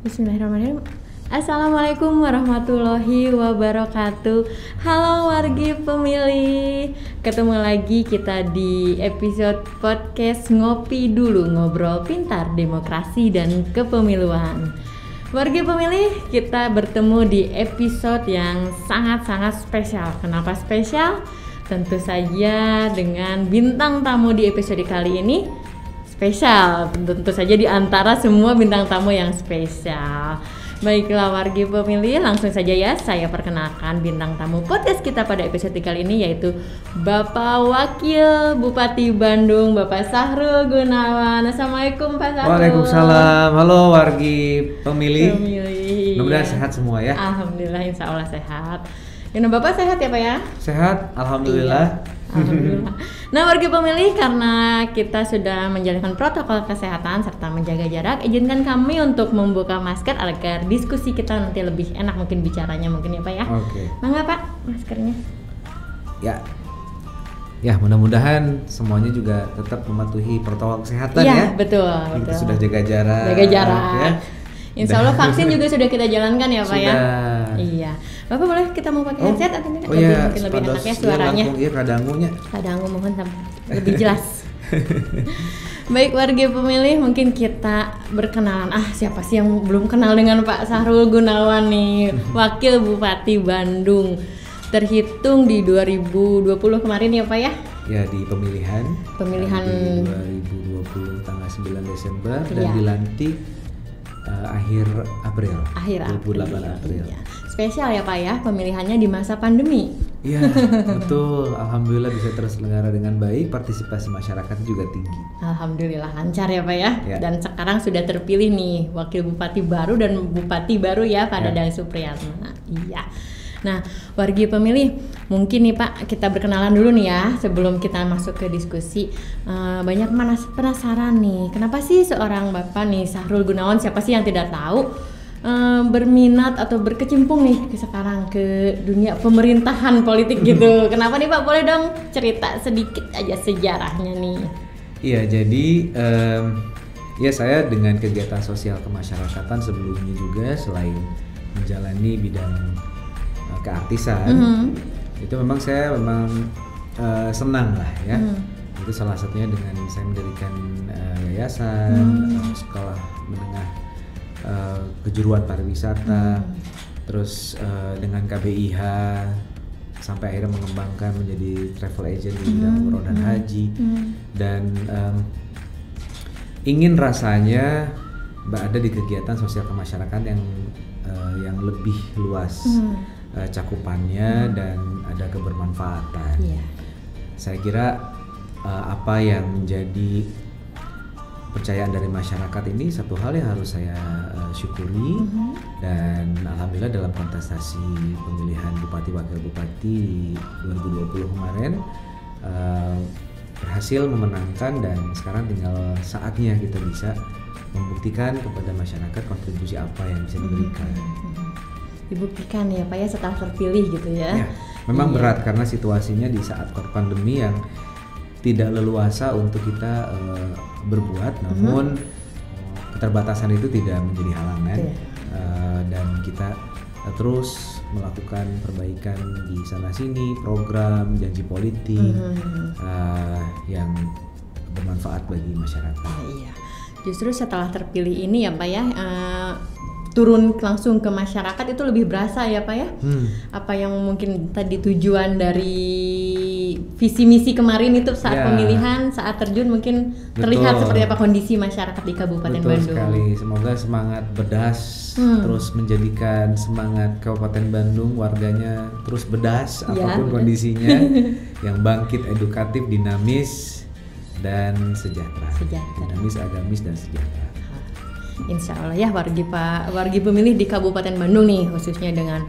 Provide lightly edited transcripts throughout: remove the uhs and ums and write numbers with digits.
Bismillahirrahmanirrahim. Assalamualaikum warahmatullahi wabarakatuh. Halo wargi pemilih, ketemu lagi kita di episode podcast Ngopi Dulu, Ngobrol Pintar Demokrasi dan Kepemiluan. Wargi pemilih, kita bertemu di episode yang sangat-sangat spesial. Kenapa spesial? Tentu saja dengan bintang tamu di episode kali ini spesial, tentu saja di antara semua bintang tamu yang spesial. Baiklah wargi pemilih, langsung saja ya saya perkenalkan bintang tamu podcast kita pada episode kali ini, yaitu Bapak Wakil Bupati Bandung, Bapak Sahrul Gunawan. Assalamualaikum Pak Sahrul. Waalaikumsalam. Halo wargi pemilih. Mudah-mudahan ya. Sehat semua ya. Alhamdulillah, insya Allah sehat. Bapak sehat ya Pak ya? Sehat, alhamdulillah. Iya. Alhamdulillah. Nah wargi pemilih, karena kita sudah menjalankan protokol kesehatan serta menjaga jarak, izinkan kami untuk membuka masker agar diskusi kita nanti lebih enak mungkin bicaranya mungkin ya Pak ya. Oke. Mangga Pak maskernya. Ya mudah-mudahan semuanya juga tetap mematuhi protokol kesehatan ya. Iya betul. Kita sudah jaga jarak. Jaga jarak. Ya. Insya Allah vaksin juga sudah kita jalankan ya Pak ya. Iya. Bapak boleh kita mau pakai headset atau tidak? Mungkin lebih enak ya suaranya. Iya kadangunya. Kadangu mohon lebih jelas. Baik warga pemilih, mungkin kita berkenalan. Siapa sih yang belum kenal dengan Pak Sahrul Gunawan nih, Wakil Bupati Bandung. Terhitung di 2020 kemarin ya Pak ya? Ya di pemilihan di 2020 tanggal 9 Desember dan dilantik akhir April. 28 April. Ya. Spesial ya Pak ya, pemilihannya di masa pandemi. Iya, betul. Alhamdulillah bisa terselenggara dengan baik, partisipasi masyarakat juga tinggi. Alhamdulillah lancar ya Pak ya. Ya. Dan sekarang sudah terpilih nih wakil bupati baru dan bupati baru ya Pak Dadang Supriyatna. Iya. Nah, wargi pemilih, mungkin nih Pak kita berkenalan dulu nih ya sebelum kita masuk ke diskusi. Banyak penasaran nih, kenapa sih seorang Bapak nih Sahrul Gunawan, siapa sih yang tidak tahu berminat atau berkecimpung nih sekarang ke dunia pemerintahan politik gitu. Kenapa nih Pak? Boleh dong cerita sedikit aja sejarahnya nih. Iya, jadi ya saya dengan kegiatan sosial kemasyarakatan sebelumnya juga selain menjalani bidang keartisan, itu memang saya senang lah ya. Itu salah satunya dengan saya mendirikan yayasan, sekolah menengah kejuruan pariwisata, terus dengan KBIH sampai akhirnya mengembangkan menjadi travel agent di bidang umroh dan haji, dan ingin rasanya ada di kegiatan sosial kemasyarakatan yang lebih luas cakupannya dan ada kebermanfaatan. Saya kira apa yang menjadi kepercayaan dari masyarakat ini satu hal yang harus saya syukuri, dan alhamdulillah dalam kontestasi pemilihan bupati wakil bupati 2020 kemarin berhasil memenangkan, dan sekarang tinggal saatnya kita bisa membuktikan kepada masyarakat kontribusi apa yang bisa diberikan. Dibuktikan ya Pak ya setelah terpilih gitu ya. Memang berat karena situasinya di saat pandemi yang tidak leluasa untuk kita berbuat, namun keterbatasan itu tidak menjadi halangan, dan kita terus melakukan perbaikan di sana sini, program janji politik yang bermanfaat bagi masyarakat. Iya. Justru setelah terpilih ini ya Pak ya, turun langsung ke masyarakat itu lebih berasa ya Pak ya. Apa yang mungkin tadi tujuan dari visi misi kemarin itu saat pemilihan, saat terjun mungkin terlihat seperti apa kondisi masyarakat di Kabupaten Bandung. Betul sekali, semoga semangat bedas terus menjadikan semangat Kabupaten Bandung warganya terus bedas apapun kondisinya, yang bangkit, edukatif, dinamis dan sejahtera. Dinamis, agamis dan sejahtera. Insya Allah ya wargi pemilih di Kabupaten Bandung nih, khususnya dengan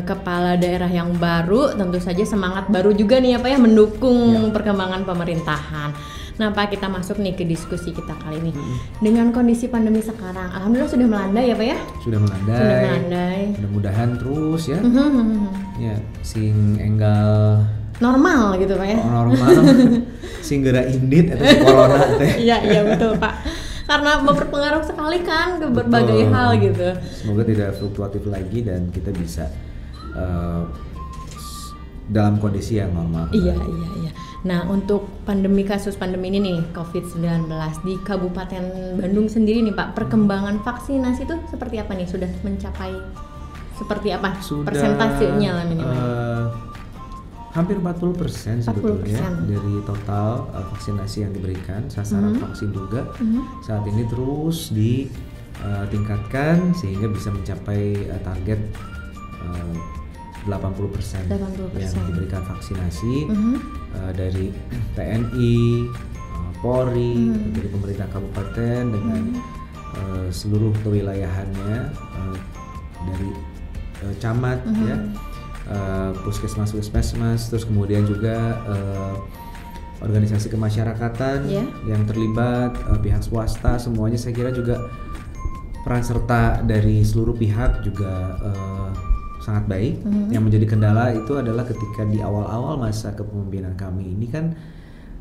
kepala daerah yang baru, tentu saja semangat baru juga nih ya Pak ya mendukung perkembangan pemerintahan. Nah Pak, kita masuk nih ke diskusi kita kali ini. Dengan kondisi pandemi sekarang, alhamdulillah sudah melandai ya Pak ya? Sudah melandai. Mudah-mudahan terus ya. Ya, sing enggal normal gitu Pak ya. Normal. Sing geura indit atau si corona teh. Iya betul Pak. karena berpengaruh sekali kan ke berbagai hal gitu. Semoga tidak fluktuatif lagi dan kita bisa dalam kondisi yang normal. Iya. Nah, untuk kasus pandemi ini nih, COVID-19 di Kabupaten Bandung sendiri nih Pak, perkembangan vaksinasi itu seperti apa nih? Sudah mencapai seperti apa? Persentasenya lah minimal. Hampir 40% sebetulnya dari total vaksinasi yang diberikan. Sasaran vaksin juga saat ini terus ditingkatkan sehingga bisa mencapai target 80% yang diberikan vaksinasi dari TNI, Polri, dari pemerintah kabupaten dengan seluruh kewilayahannya, dari camat ya, puskesmas, terus kemudian juga organisasi kemasyarakatan yang terlibat, pihak swasta, semuanya saya kira juga peran serta dari seluruh pihak juga sangat baik. Yang menjadi kendala itu adalah ketika di awal-awal masa kepemimpinan kami ini kan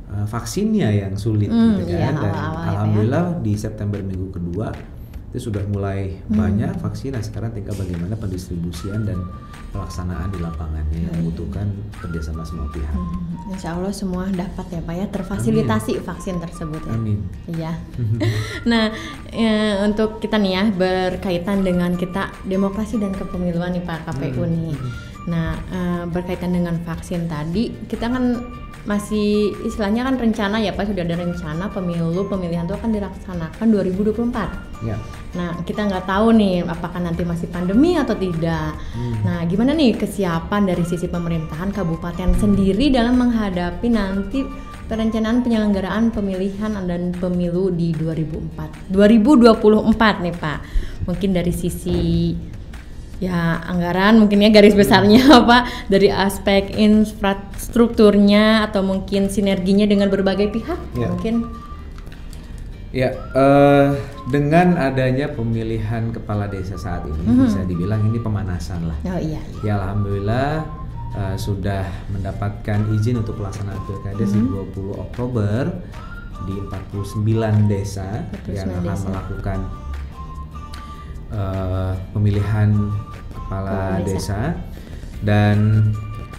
vaksinnya yang sulit gitu kan. Dan alhamdulillah di September minggu kedua itu sudah mulai banyak vaksin. Nah sekarang tinggal bagaimana pendistribusian dan pelaksanaan di lapangannya yang membutuhkan kerjasama semua pihak. Insya Allah semua dapat ya Pak ya, terfasilitasi vaksin tersebut ya. Amin. Iya. Nah untuk kita nih ya, berkaitan dengan kita demokrasi dan kepemiluan nih Pak, KPU nih. Nah berkaitan dengan vaksin tadi, kita kan masih istilahnya kan rencana ya Pak, sudah ada rencana pemilihan itu akan dilaksanakan 2024. Ya. Nah kita nggak tahu nih apakah nanti masih pandemi atau tidak. Nah gimana nih kesiapan dari sisi pemerintahan kabupaten sendiri dalam menghadapi nanti perencanaan penyelenggaraan pemilihan dan pemilu di 2024 nih Pak. Mungkin dari sisi ya anggaran mungkin ya garis besarnya Pak, dari aspek infrastrukturnya atau mungkin sinerginya dengan berbagai pihak mungkin. Ya, dengan adanya pemilihan kepala desa saat ini bisa dibilang ini pemanasan lah. Oh iya. Ya alhamdulillah sudah mendapatkan izin untuk pelaksanaan pilkada di 20 Oktober di 49 desa yang akan melakukan pemilihan kepala desa. Dan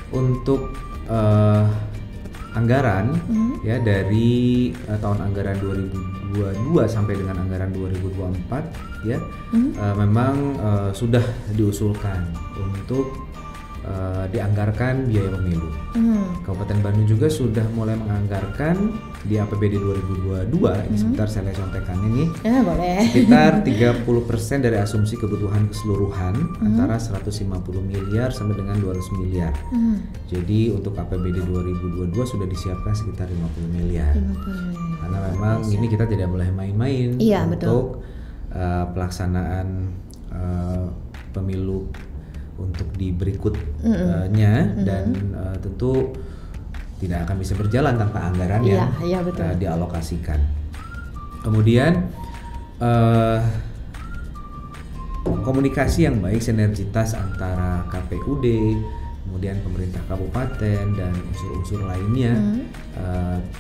untuk anggaran ya dari tahun anggaran 2022 sampai dengan anggaran 2024 ya memang sudah diusulkan untuk dianggarkan biaya pemilu. Kabupaten Bandung juga sudah mulai menganggarkan di APBD 2022 ini sebentar saya contekan ini sekitar 30% dari asumsi kebutuhan keseluruhan antara 150 miliar sampai dengan 200 miliar. Jadi untuk APBD 2022 sudah disiapkan sekitar 50 miliar. Karena memang ini kita tidak boleh main-main untuk pelaksanaan pemilu untuk di berikutnya dan tentu tidak akan bisa berjalan tanpa anggaran yang dialokasikan. Kemudian komunikasi yang baik, sinergitas antara KPUD, kemudian pemerintah kabupaten dan unsur-unsur lainnya,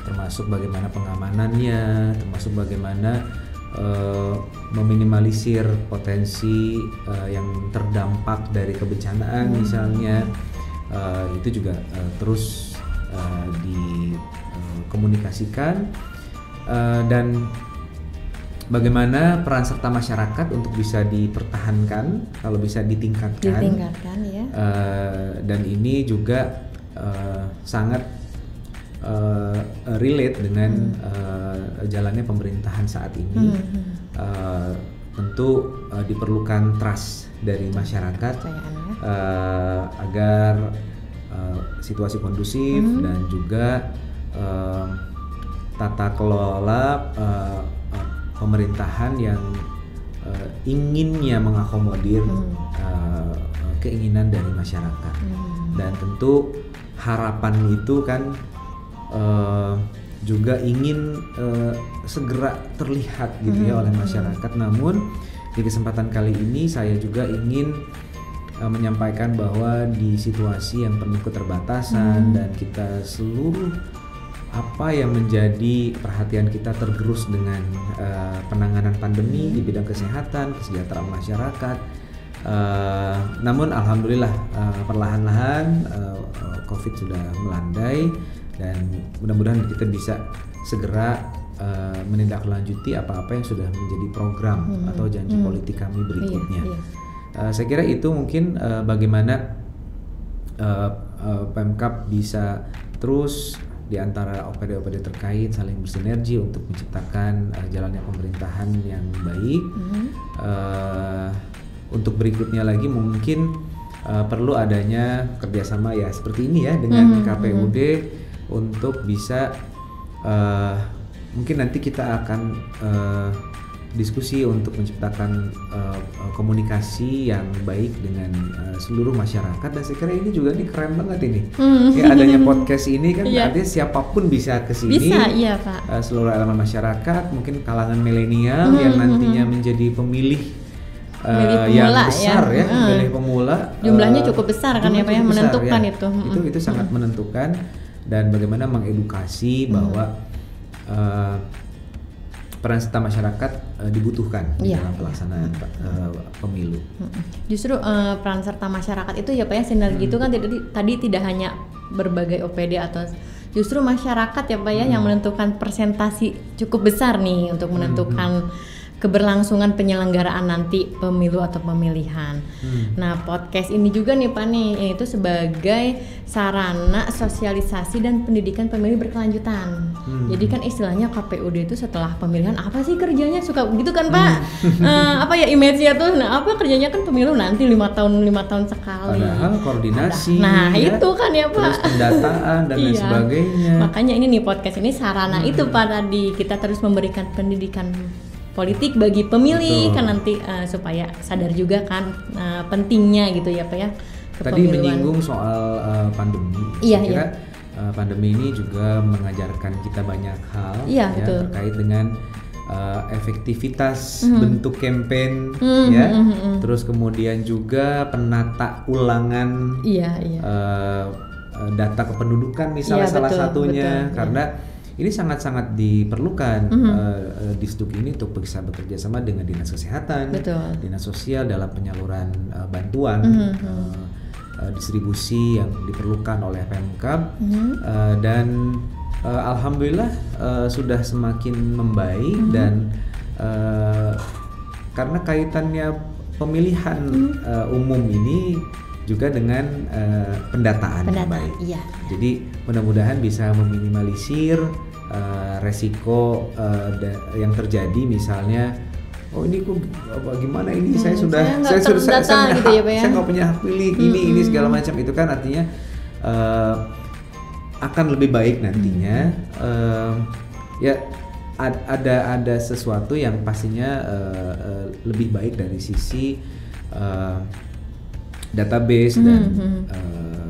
termasuk bagaimana pengamanannya, termasuk bagaimana meminimalisir potensi yang terdampak dari kebencanaan misalnya, itu juga terus dikomunikasikan, dan bagaimana peran serta masyarakat untuk bisa dipertahankan, kalau bisa ditingkatkan ya. Dan ini juga sangat relate dengan jalannya pemerintahan saat ini. Tentu diperlukan trust dari masyarakat agar situasi kondusif dan juga tata kelola pemerintahan yang inginnya mengakomodir keinginan dari masyarakat. Dan tentu harapan itu kan juga ingin segera terlihat gitu ya oleh masyarakat. Namun di kesempatan kali ini saya juga ingin menyampaikan bahwa di situasi yang penuh keterbatasan dan kita seluruh apa yang menjadi perhatian kita tergerus dengan penanganan pandemi di bidang kesehatan, kesejahteraan masyarakat. Namun alhamdulillah perlahan-lahan COVID sudah melandai dan mudah-mudahan kita bisa segera menindaklanjuti apa-apa yang sudah menjadi program atau janji politik kami berikutnya. Saya kira itu mungkin bagaimana Pemkab bisa terus di antara OPD-OPD terkait saling bersinergi untuk menciptakan jalannya pemerintahan yang baik. Untuk berikutnya lagi mungkin perlu adanya kerjasama ya seperti ini ya dengan KPUD untuk bisa mungkin nanti kita akan diskusi untuk menciptakan komunikasi yang baik dengan seluruh masyarakat, dan saya kira ini juga keren banget ini. Ya, adanya podcast ini kan artinya siapapun bisa kesini. Bisa, iya Pak. Seluruh elemen masyarakat, mungkin kalangan milenial yang nantinya menjadi pemilih yang besar ya, pemilih pemula. Jumlahnya cukup besar kan ya Pak ya, menentukan ya. Itu sangat menentukan, dan bagaimana mengedukasi bahwa peran serta masyarakat dibutuhkan dalam pelaksanaan pemilu. Justru peran serta masyarakat itu ya Pak ya, sinergi itu kan tadi tidak hanya berbagai OPD atau justru masyarakat ya Pak ya yang menentukan persentasi cukup besar nih untuk menentukan keberlangsungan penyelenggaraan nanti pemilu atau pemilihan. Nah, podcast ini juga nih Pak nih, itu sebagai sarana sosialisasi dan pendidikan pemilih berkelanjutan. Jadi kan istilahnya KPUD itu setelah pemilihan apa sih kerjanya, suka begitu kan Pak? Apa ya image-nya tuh? Nah, apa kerjanya kan pemilu nanti 5 tahun sekali. Padahal koordinasi. Nah, ya, itu kan ya Pak. Terus pendataan dan lain sebagainya. Makanya ini nih podcast ini sarana itu Pak, tadi kita terus memberikan pendidikan politik bagi pemilih. Betul. Kan nanti supaya sadar juga kan pentingnya gitu ya Pak ya. Tadi menyinggung soal pandemi. Saya kira pandemi ini juga mengajarkan kita banyak hal ya, terkait dengan efektivitas bentuk campaign ya. Terus kemudian juga penata ulangan data kependudukan misalnya salah satunya, karena ini sangat-sangat diperlukan Disduk ini untuk bisa bekerja sama dengan Dinas Kesehatan, Dinas Sosial dalam penyaluran bantuan, distribusi yang diperlukan oleh Pemkab, dan alhamdulillah sudah semakin membaik, dan karena kaitannya pemilihan umum ini juga dengan pendataan yang baik. Iya. Jadi mudah-mudahan bisa meminimalisir resiko yang terjadi, misalnya ini kok gimana ini saya nggak punya hak pilih ini segala macam, itu kan artinya akan lebih baik nantinya. Ya ada sesuatu yang pastinya lebih baik dari sisi database dan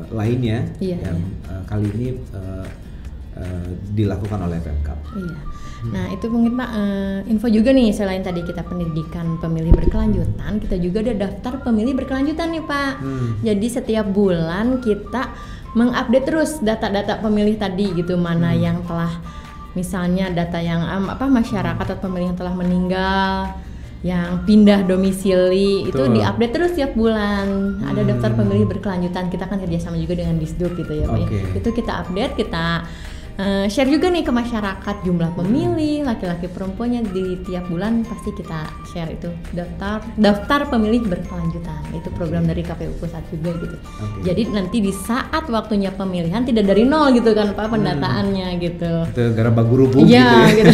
lainnya yang kali ini dilakukan oleh Pemkab. Iya. Nah itu mungkin Pak info juga nih, selain tadi kita pendidikan pemilih berkelanjutan, kita juga ada daftar pemilih berkelanjutan nih Pak. Jadi setiap bulan kita mengupdate terus data-data pemilih tadi gitu, mana yang telah misalnya data yang masyarakat atau pemilih yang telah meninggal, yang pindah domisili. Betul. Itu diupdate terus tiap bulan. Ada daftar pemilih berkelanjutan, kita kan kerjasama juga dengan Disduk gitu ya Pak. Itu kita update, kita share juga nih ke masyarakat jumlah pemilih, laki-laki perempuannya di tiap bulan pasti kita share itu daftar pemilih berkelanjutan. Itu program dari KPU Pusat juga gitu. Jadi nanti di saat waktunya pemilihan tidak dari nol gitu kan Pak pendataannya gitu. Itu gara baguru-bugu gitu ya. Gitu.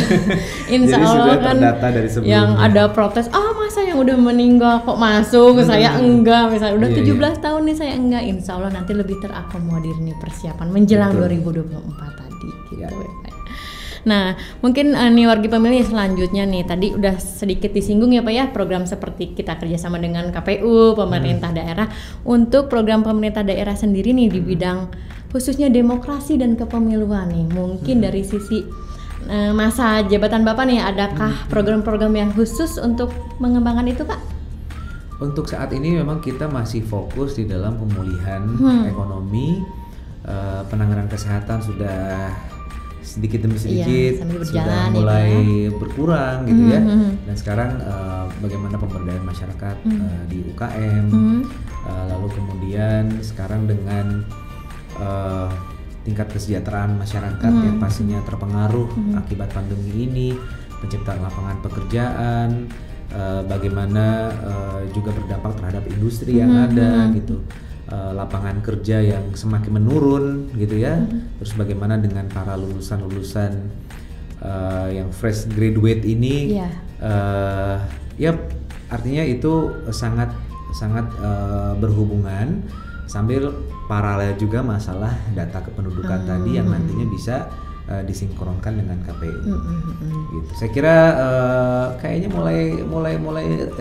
Insya Allah kan dari yang ada protes, masa yang udah meninggal kok masuk, saya enggak, misalnya udah 17 tahun nih saya enggak. Insya Allah nanti lebih terakomodir nih persiapan menjelang 2024 tadi. Gitu. Nah, mungkin nih wargi pemilih selanjutnya nih, tadi udah sedikit disinggung ya Pak ya, program seperti kita kerjasama dengan KPU, pemerintah daerah, untuk program pemerintah daerah sendiri nih di bidang khususnya demokrasi dan kepemiluan nih, mungkin dari sisi masa jabatan Bapak nih, adakah program-program yang khusus untuk mengembangkan itu Pak? Untuk saat ini memang kita masih fokus di dalam pemulihan ekonomi, penanganan kesehatan sudah sedikit demi sedikit sambil sudah berjalan, mulai ya, berkurang gitu ya. Dan sekarang bagaimana pemberdayaan masyarakat di UKM, lalu kemudian sekarang dengan tingkat kesejahteraan masyarakat yang pastinya terpengaruh akibat pandemi ini, penciptaan lapangan pekerjaan, bagaimana juga berdampak terhadap industri yang ada gitu. Lapangan kerja yang semakin menurun gitu ya. Terus bagaimana dengan para lulusan-lulusan yang fresh graduate ini, ya artinya itu sangat berhubungan, sambil paralel juga masalah data kependudukan tadi yang nantinya bisa disinkronkan dengan KPU. Gitu. Saya kira kayaknya mulai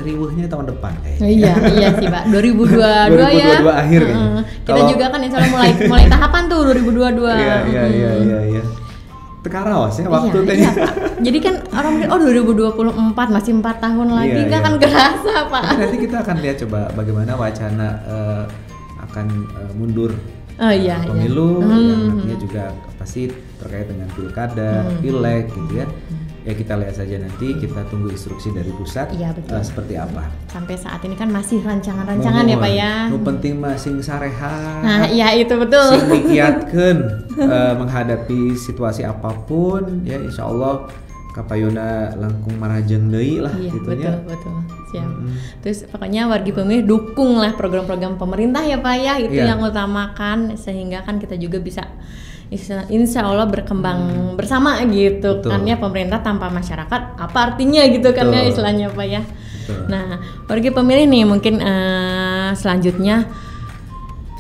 riuhnya tahun depan kayaknya. Iya sih Pak. 2022 ya. 2022 akhir kayaknya. Kita juga kan insya Allah mulai tahapan tuh 2022. Iya. Tekarawas ya waktu iya, Pak. Jadi kan orang mikir 2024 masih 4 tahun lagi, nggak akan kerasa Pak. Tapi nanti kita akan lihat coba bagaimana wacana akan mundur pemilu yang nantinya juga pasti terkait dengan pilkada, pileg gitu ya. Ya kita lihat saja nanti, kita tunggu instruksi dari pusat seperti apa. Sampai saat ini kan masih rancangan-rancangan ya Pak ya. Nu penting masing sareha. Nah iya itu betul. Sing dikiatkeun menghadapi situasi apapun ya, insya Allah kapayona langkung marajeng deui lah gitu ya. Betul. Siap. Terus pokoknya wargi pemilih dukung lah program-program pemerintah ya Pak ya, itu yang utamakan, sehingga kan kita juga bisa insya Allah berkembang bersama gitu. Kan ya, pemerintah tanpa masyarakat apa artinya gitu kan ya istilahnya Pak ya. Nah wargi pemilih nih mungkin selanjutnya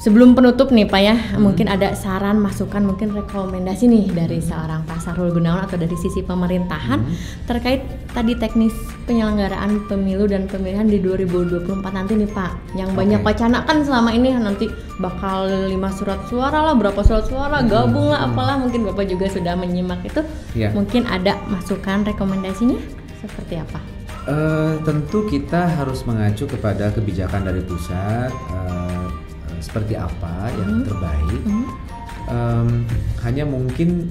sebelum penutup nih Pak ya, mungkin ada saran, masukan, mungkin rekomendasi nih dari seorang Pak Sahrul Gunawan atau dari sisi pemerintahan terkait tadi teknis penyelenggaraan pemilu dan pemilihan di 2024 nanti nih Pak. Yang banyak wacana kan selama ini nanti bakal 5 surat suara lah, berapa surat suara, gabung lah apalah, mungkin Bapak juga sudah menyimak itu. Mungkin ada masukan, rekomendasinya seperti apa? Tentu kita harus mengacu kepada kebijakan dari pusat. Seperti apa yang terbaik. Hanya mungkin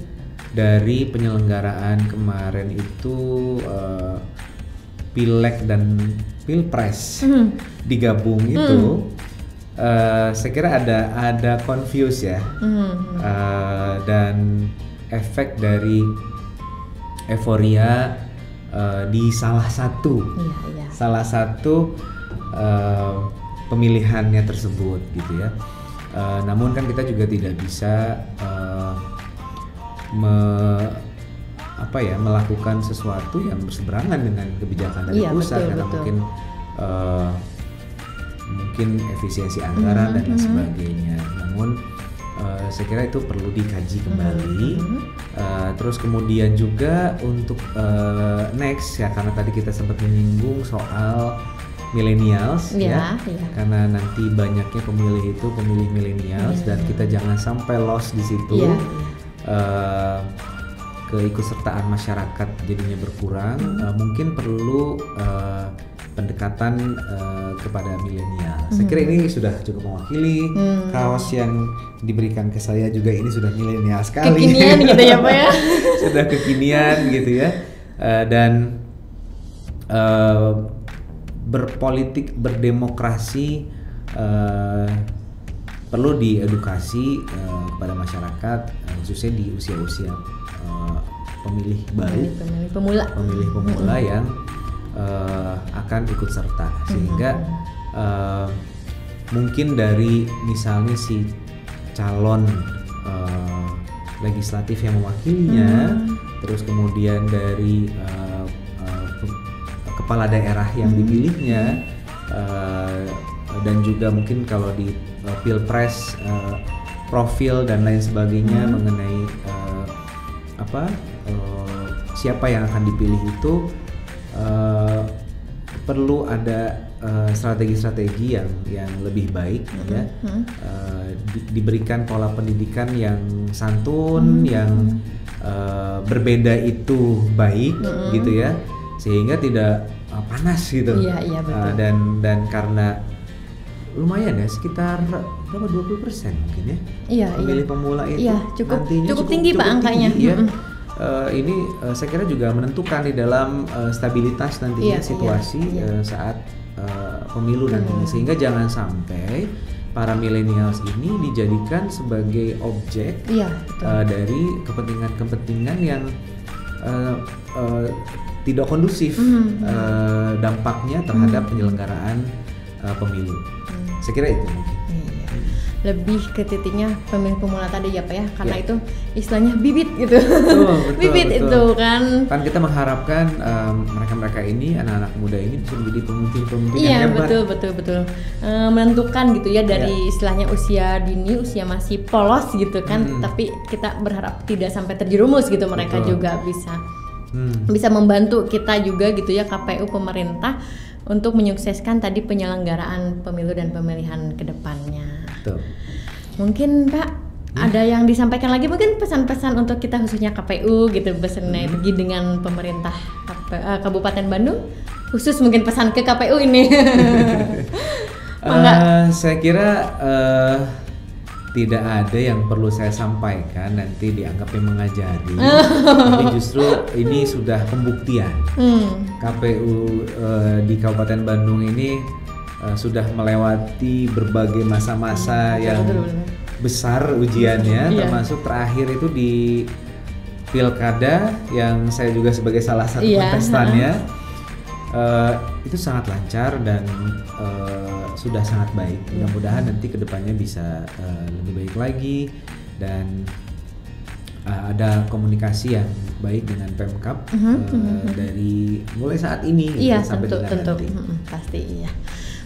dari penyelenggaraan kemarin itu pileg dan pilpres digabung itu, saya kira ada confuse ya, dan efek dari euforia di salah satu pemilihannya tersebut gitu ya. Namun kan kita juga tidak bisa melakukan sesuatu yang berseberangan dengan kebijakan dari pusat, karena mungkin efisiensi anggaran dan lain sebagainya. Namun saya kira itu perlu dikaji kembali. Terus kemudian juga untuk next ya, karena tadi kita sempat menyinggung soal millennials karena nanti banyaknya pemilih itu pemilih millennials, dan kita jangan sampai lost di situ. Keikutsertaan masyarakat jadinya berkurang. Mungkin perlu pendekatan kepada milenial. Saya kira ini sudah cukup mewakili. Kaos yang diberikan ke saya juga ini sudah milenial sekali. Kekinian gitu ya Pak ya. Sudah kekinian gitu ya. Dan berpolitik, berdemokrasi perlu diedukasi kepada masyarakat, khususnya di usia-usia pemilih baru, pemilih pemula yang akan ikut serta, sehingga mungkin dari misalnya si calon legislatif yang mewakilinya, terus kemudian dari kepala daerah yang dipilihnya, dan juga mungkin kalau di pilpres profil dan lain sebagainya mengenai siapa yang akan dipilih itu perlu ada strategi-strategi yang lebih baik ya. Diberikan pola pendidikan yang santun, yang berbeda itu baik gitu ya, sehingga tidak panas gitu. Iya, betul. Dan karena lumayan ya, sekitar berapa 20% mungkin ya. Iya, pemilih pemula itu. Iya, cukup nantinya tinggi Pak angkanya. Tinggi, ya. Ini saya kira juga menentukan di dalam stabilitas nantinya situasi saat pemilu nantinya, sehingga jangan sampai para millennials ini dijadikan sebagai objek dari kepentingan-kepentingan yang tidak kondusif dampaknya terhadap penyelenggaraan pemilu. Saya kira itu mungkin. Lebih ke titiknya pemilih pemula tadi ya Pak ya, karena itu istilahnya bibit gitu. Bibit itu kan. Kan kita mengharapkan mereka-mereka ini, anak-anak muda ini bisa menjadi pemimpin-pemimpin yang hebat. Betul. Menentukan gitu ya dari istilahnya usia dini, usia masih polos gitu kan. Tapi kita berharap tidak sampai terjerumus gitu, mereka juga bisa membantu kita juga gitu ya, KPU, pemerintah, untuk menyukseskan tadi penyelenggaraan pemilu dan pemilihan ke depannya. Betul. Mungkin Pak ada yang disampaikan lagi, mungkin pesan-pesan untuk kita khususnya KPU gitu, bersinergi dengan pemerintah Kabupaten Bandung, khusus mungkin pesan ke KPU ini. Saya kira tidak ada yang perlu saya sampaikan nanti dianggapnya mengajari, tapi justru ini sudah pembuktian. KPU di Kabupaten Bandung ini sudah melewati berbagai masa-masa yang besar ujiannya, termasuk terakhir itu di Pilkada yang saya juga sebagai salah satu kontestannya. Itu sangat lancar dan sudah sangat baik. Mudah-mudahan nanti kedepannya bisa lebih baik lagi, dan ada komunikasi yang baik dengan Pemkab dari mulai saat ini sampai dengan nanti. Pasti iya.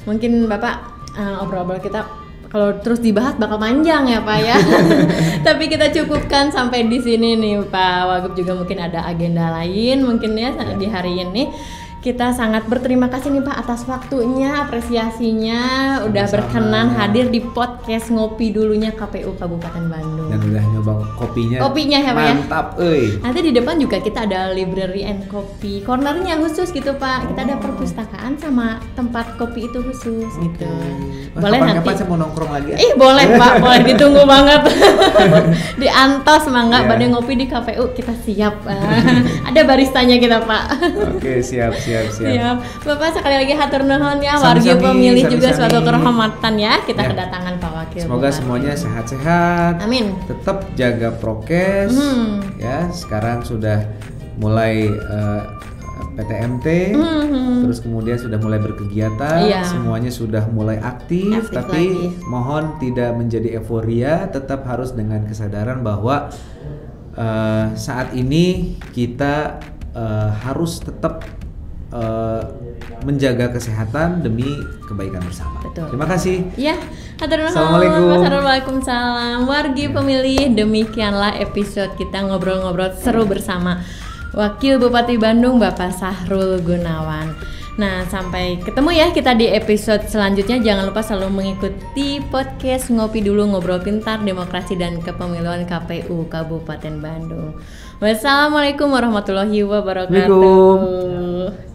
Mungkin Bapak obrol-obrol kita kalau terus dibahas bakal panjang ya Pak ya. Tapi kita cukupkan sampai di sini nih Pak Wagub, juga mungkin ada agenda lain mungkin ya di hari ini. Kita sangat berterima kasih nih Pak atas waktunya, apresiasinya, udah berkenan hadir di podcast Ngopi Dulunya KPU Kabupaten Bandung. Dan udah nyoba kopinya ya Pak ya? Mantap, Nanti di depan juga kita ada library and coffee cornernya khusus gitu Pak. Kita ada perpustakaan sama tempat kopi itu khusus gitu. Boleh kapan nanti. Saya mau nongkrong lagi ya? Boleh Pak, boleh, ditunggu banget. Di Antos Mangga, pada ngopi di KPU kita siap. Ada baristanya kita Pak. Oke, siap. Bapak sekali lagi hatur nuhun ya, wargi pemilih juga suatu kehormatan ya kita kedatangan Pak Wakil. Semoga semuanya sehat-sehat. Amin. Tetap jaga prokes. Ya, sekarang sudah mulai PTMT, terus kemudian sudah mulai berkegiatan, semuanya sudah mulai aktif tapi lagi. Mohon tidak menjadi euforia, tetap harus dengan kesadaran bahwa saat ini kita harus tetap menjaga kesehatan demi kebaikan bersama. Betul. Terima kasih. Ya, Assalamualaikum. Waalaikumsalam. Wargi pemilih, demikianlah episode kita ngobrol-ngobrol seru bersama Wakil Bupati Bandung Bapak Sahrul Gunawan. Nah, sampai ketemu ya kita di episode selanjutnya. Jangan lupa selalu mengikuti podcast Ngopi Dulu, Ngobrol Pintar, Demokrasi dan Kepemiluan KPU Kabupaten Bandung. Wassalamualaikum warahmatullahi wabarakatuh.